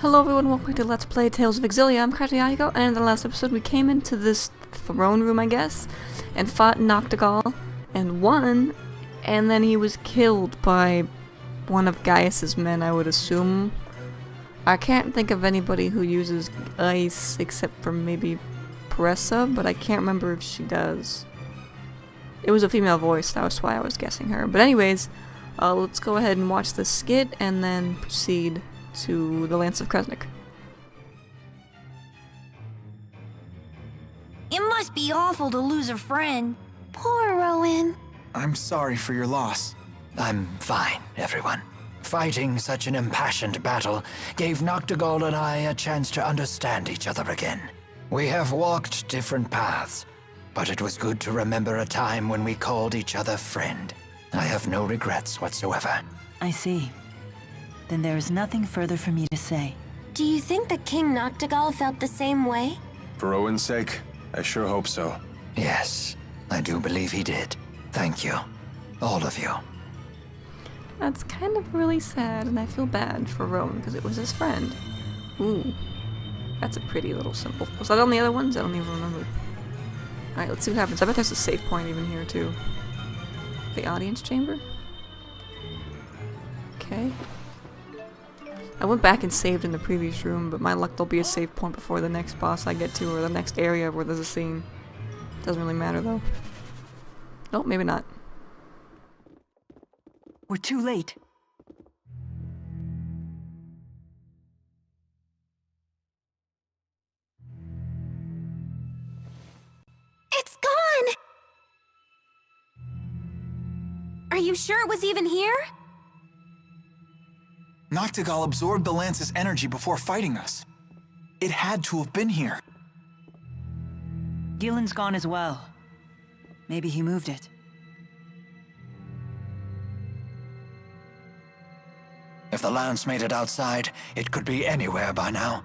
Hello everyone, welcome back to Let's Play Tales of Xillia. I'm Katiago, and in the last episode we came into this throne room, I guess, and fought Noctigal, and won, and then he was killed by one of Gaius's men, I would assume. I can't think of anybody who uses ice except for maybe Pressa, but I can't remember if she does. It was a female voice, that was why I was guessing her. But anyways, let's go ahead and watch the skit and then proceed to the Lance of Kresnik. It must be awful to lose a friend. Poor Rowan. I'm sorry for your loss. I'm fine, everyone. Fighting such an impassioned battle gave Noctigal and I a chance to understand each other again. We have walked different paths, but it was good to remember a time when we called each other friend. I have no regrets whatsoever. I see. Then there is nothing further for me to say. Do you think that King Noctigal felt the same way? For Rowan's sake, I sure hope so. Yes, I do believe he did. Thank you. All of you. That's kind of really sad, and I feel bad for Rowan because it was his friend. Ooh, that's a pretty little symbol. Was that on the other ones? I don't even remember. Alright, let's see what happens. I bet there's a save point even here too. The audience chamber? Okay. I went back and saved in the previous room, but my luck there'll be a save point before the next boss I get to, or the next area where there's a scene. Doesn't really matter though. Oh, maybe not. We're too late. It's gone! Are you sure it was even here? Noctigal absorbed the Lance's energy before fighting us. It had to have been here. Gillen's gone as well. Maybe he moved it. If the Lance made it outside, it could be anywhere by now.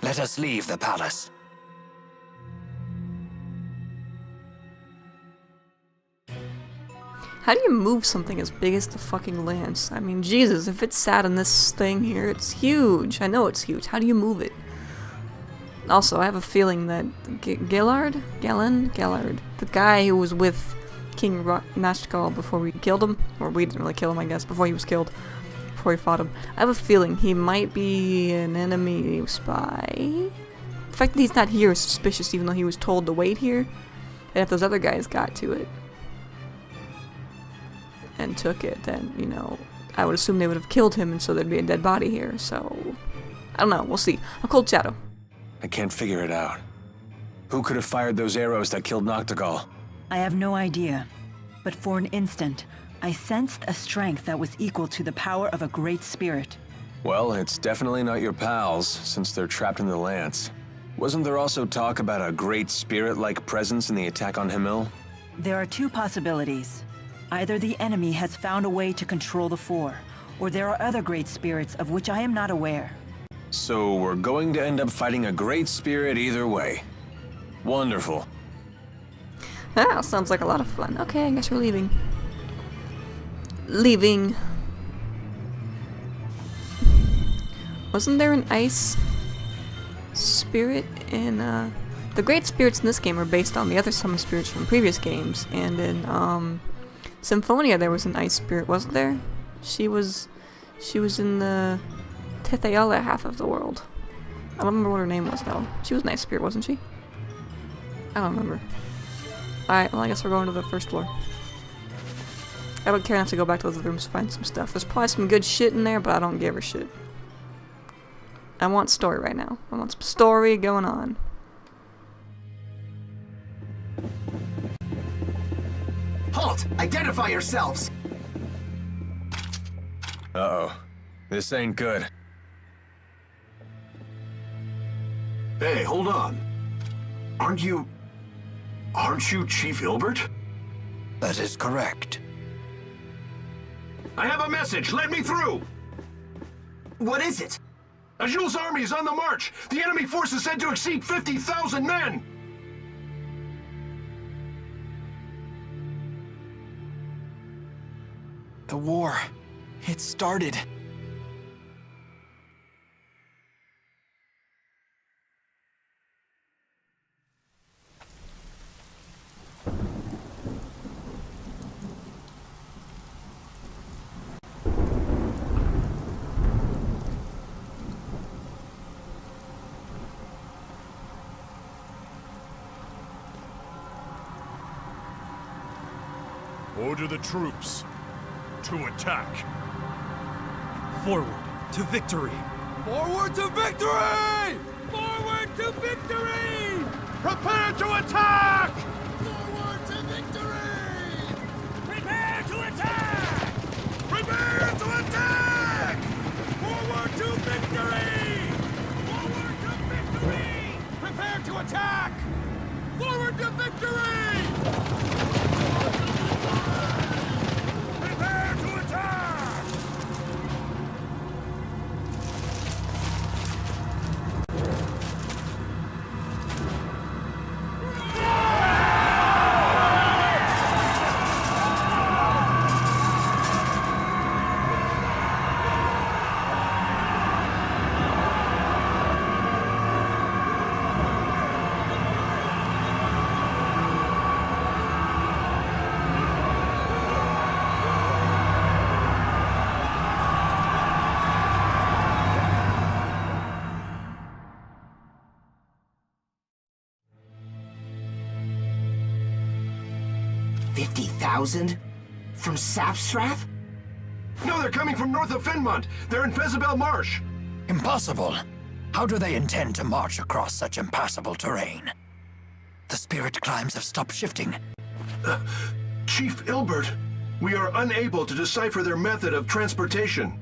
Let us leave the palace. How do you move something as big as the fucking lance? I mean, Jesus, if it's sat in this thing here, it's huge. I know it's huge. How do you move it? Also, I have a feeling that Gellard, the guy who was with King Noctigal before we killed him, or we didn't really kill him, I guess, before he was killed, before we fought him. I have a feeling he might be an enemy spy. The fact that he's not here is suspicious, even though he was told to wait here. And if those other guys got to it and took it, then, you know, I would assume they would have killed him, and so there'd be a dead body here, so I don't know, we'll see. A cold shadow. I can't figure it out. Who could have fired those arrows that killed Noctigal? I have no idea. But for an instant, I sensed a strength that was equal to the power of a great spirit. Well, it's definitely not your pals, since they're trapped in the Lance. Wasn't there also talk about a great spirit-like presence in the attack on Himil? There are two possibilities. Either the enemy has found a way to control the Four, or there are other great spirits of which I am not aware. So we're going to end up fighting a great spirit either way. Wonderful. Ah, sounds like a lot of fun. Okay, I guess we're leaving. Leaving. Wasn't there an ice spirit in, the great spirits in this game are based on the other summon spirits from previous games, and in, Symphonia there was an ice spirit, wasn't there? She was in the Tethayala half of the world. I don't remember what her name was though. She was an ice spirit, wasn't she? I don't remember. Alright, well I guess we're going to the first floor. I don't care enough to go back to those rooms to find some stuff. There's probably some good shit in there, but I don't give a shit. I want story right now. I want some story going on. Halt! Identify yourselves! Uh-oh. This ain't good. Hey, hold on. Aren't you Chief Hilbert? That is correct. I have a message. Let me through! What is it? Ajul's army is on the march. The enemy force is said to exceed 50,000 men. The war. It started. Order the troops to attack. Forward to victory! Forward to victory! Forward to victory! Prepare to attack! Forward to victory! Prepare to attack! Prepare to attack! Forward to victory! Forward to victory! Prepare to attack! Forward to victory! Prepare to attack! $50,000? From Sapstrath? No, they're coming from north of Fenmont. They're in Fezabel Marsh. Impossible. How do they intend to march across such impassable terrain? The spirit climbs have stopped shifting. Chief Ilbert, we are unable to decipher their method of transportation.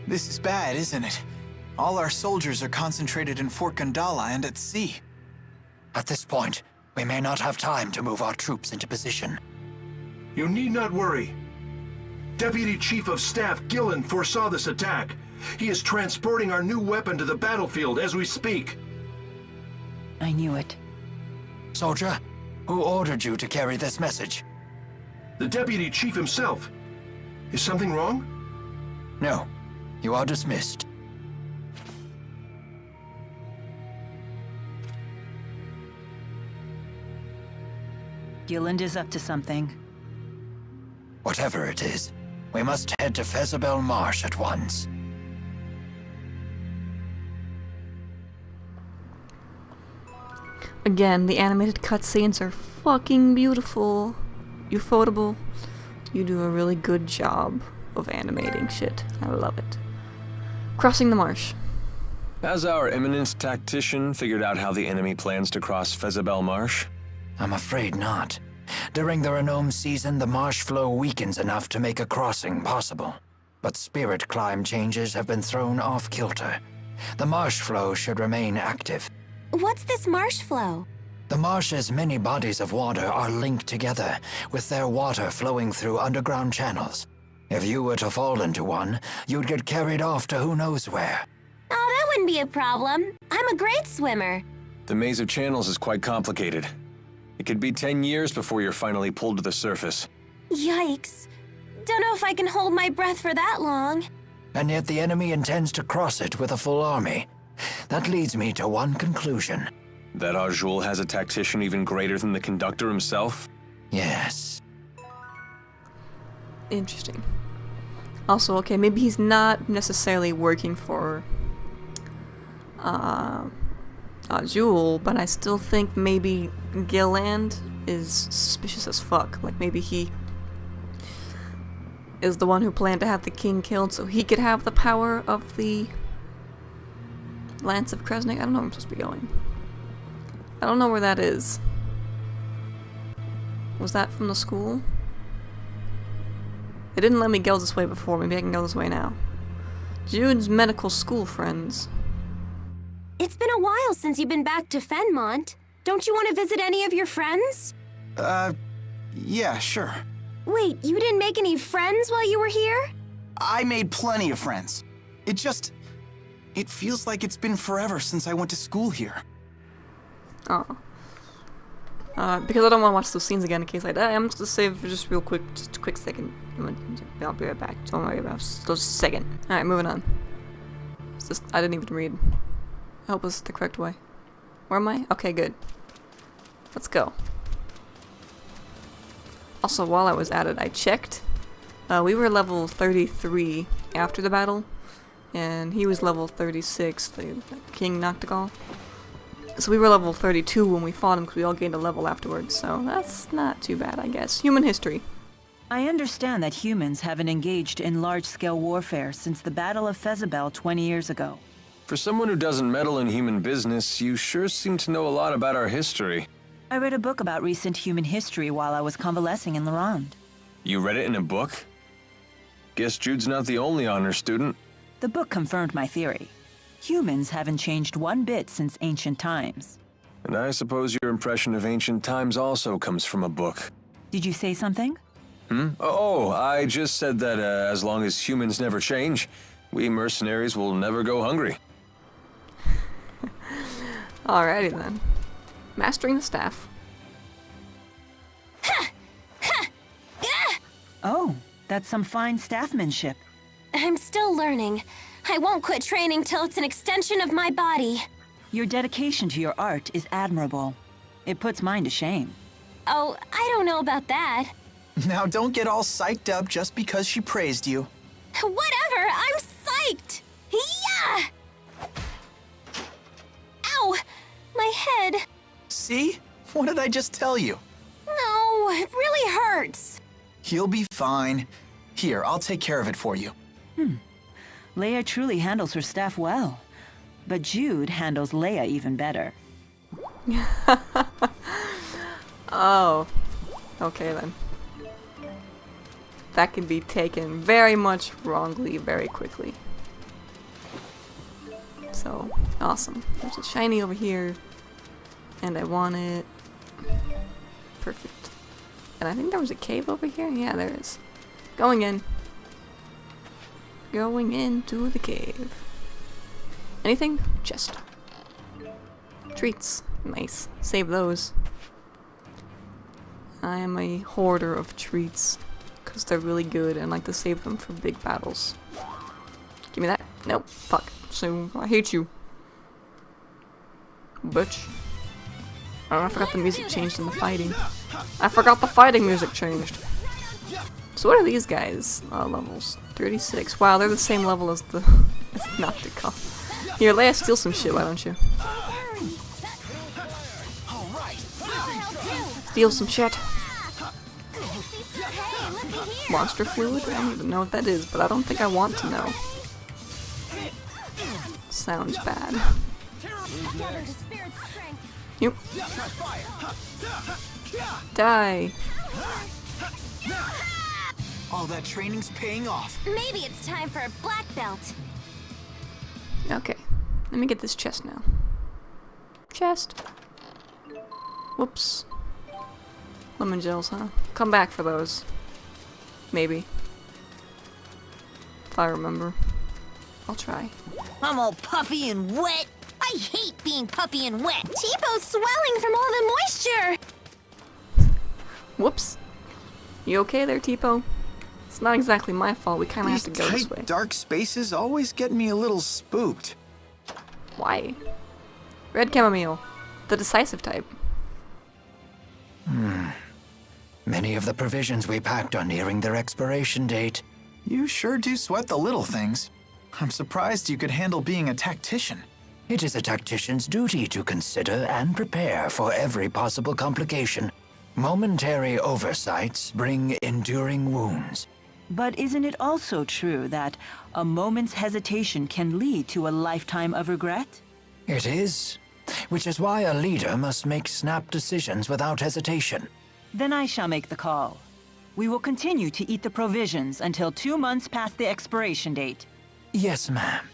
This is bad, isn't it? All our soldiers are concentrated in Fort Gandala and at sea. At this point, we may not have time to move our troops into position. You need not worry. Deputy Chief of Staff Gillen foresaw this attack. He is transporting our new weapon to the battlefield as we speak. I knew it. Soldier, who ordered you to carry this message? The Deputy Chief himself. Is something wrong? No. You are dismissed. Gilland is up to something. Whatever it is, we must head to Fezabel Marsh at once. Again, the animated cutscenes are fucking beautiful. Ufotable. You do a really good job of animating shit. I love it. Crossing the marsh. Has our eminent tactician figured out how the enemy plans to cross Fezabel Marsh? I'm afraid not. During the Renome season, the marsh flow weakens enough to make a crossing possible. But spirit climb changes have been thrown off kilter. The marsh flow should remain active. What's this marsh flow? The marsh's many bodies of water are linked together, with their water flowing through underground channels. If you were to fall into one, you'd get carried off to who knows where. Oh, that wouldn't be a problem. I'm a great swimmer. The maze of channels is quite complicated. It could be 10 years before you're finally pulled to the surface. Yikes. Don't know if I can hold my breath for that long. And yet the enemy intends to cross it with a full army. That leads me to one conclusion. That Arjul has a tactician even greater than the conductor himself? Yes. Interesting. Also, okay, maybe he's not necessarily working for Jewel, but I still think maybe Gilland is suspicious as fuck. Like, maybe he is the one who planned to have the king killed so he could have the power of the Lance of Kresnik. I don't know where I'm supposed to be going. I don't know where that is. Was that from the school? It didn't let me go this way before. Maybe I can go this way now. Jude's medical school friends. It's been a while since you've been back to Fenmont. Don't you want to visit any of your friends? Yeah, sure. Wait, you didn't make any friends while you were here? I made plenty of friends. It feels like it's been forever since I went to school here. Oh. Because I don't want to watch those scenes again in case I die, I'm just gonna save for just real quick, just a quick second. I'll be right back. Don't worry about it. Just a second. Alright, moving on. It's just, I didn't even read. I hope this is the correct way. Where am I? Okay, good. Let's go. Also, while I was at it, I checked. We were level 33 after the battle, and he was level 36, the King Noctigal. So we were level 32 when we fought him because we all gained a level afterwards, so that's not too bad, I guess. Human history. I understand that humans haven't engaged in large-scale warfare since the Battle of Fezabel 20 years ago. For someone who doesn't meddle in human business, you sure seem to know a lot about our history. I read a book about recent human history while I was convalescing in Larand. You read it in a book? Guess Jude's not the only honor student. The book confirmed my theory. Humans haven't changed one bit since ancient times. And I suppose your impression of ancient times also comes from a book. Did you say something? Oh, I just said that as long as humans never change, we mercenaries will never go hungry. Alrighty then. Mastering the staff. Oh, that's some fine staffmanship. I'm still learning. I won't quit training till it's an extension of my body. Your dedication to your art is admirable. It puts mine to shame. Oh, I don't know about that. Now don't get all psyched up just because she praised you. Whatever, I'm psyched! Yeah! Ow! My head. See? What did I just tell you? No, it really hurts. He'll be fine. Here, I'll take care of it for you. Leia truly handles her staff well. But Jude handles Leia even better. Oh. Okay then. That can be taken very much wrongly very quickly. So, awesome. There's a shiny over here. And I want it. Perfect. And I think there was a cave over here? Yeah, there is. Going in. Going into the cave. Anything? Chest. Treats. Nice. Save those. I am a hoarder of treats. Because they're really good and I like to save them for big battles. Give me that. Nope. Fuck. So, I hate you. Butch. Oh, I forgot the music changed in the fighting. I forgot the fighting music changed. So what are these guys' levels? 36. Wow, they're the same level as the Noctical. Here, Leia, steal some shit, why don't you? Steal some shit. Monster fluid? I don't even know what that is, but I don't think I want to know. Sounds bad. Yep. Die. All that training's paying off. Maybe it's time for a black belt. Okay. Let me get this chest now. Chest. Whoops. Lemon gels, huh? Come back for those. Maybe. If I remember. I'll try. I'm all puffy and wet. I hate being puffy and wet. T-Bow's swelling from all the moisture. Whoops. You okay there, T-Pow? It's not exactly my fault. We kind of have to go this way. These tight, dark spaces always get me a little spooked. Why? Red chamomile. The decisive type. Many of the provisions we packed are nearing their expiration date. You sure do sweat the little things. I'm surprised you could handle being a tactician. It is a tactician's duty to consider and prepare for every possible complication. Momentary oversights bring enduring wounds. But isn't it also true that a moment's hesitation can lead to a lifetime of regret? It is, which is why a leader must make snap decisions without hesitation. Then I shall make the call. We will continue to eat the provisions until 2 months past the expiration date. Yes, ma'am.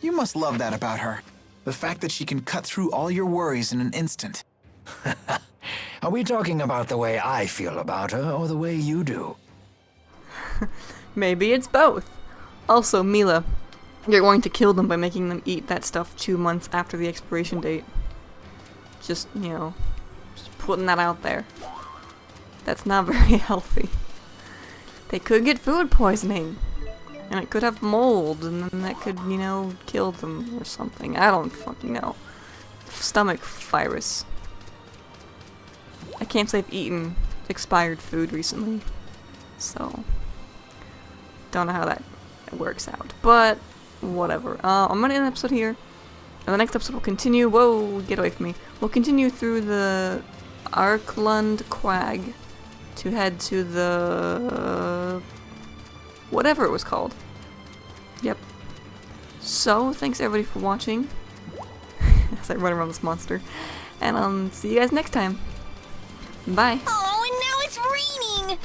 You must love that about her. The fact that she can cut through all your worries in an instant. Are we talking about the way I feel about her or the way you do? Maybe it's both. Also, Milla, you're going to kill them by making them eat that stuff 2 months after the expiration date. Just, you know, just putting that out there. That's not very healthy. They could get food poisoning. And it could have mold, and then that could, you know, kill them or something. I don't fucking know. Stomach virus. I can't say I've eaten expired food recently. So, don't know how that works out. But, whatever. I'm gonna end the episode here. And the next episode will continue. Whoa, get away from me. We'll continue through the Arklund Quag to head to the whatever it was called. Yep. So, thanks everybody for watching as I run around this monster. And I'll see you guys next time. Bye. Oh, and now it's raining!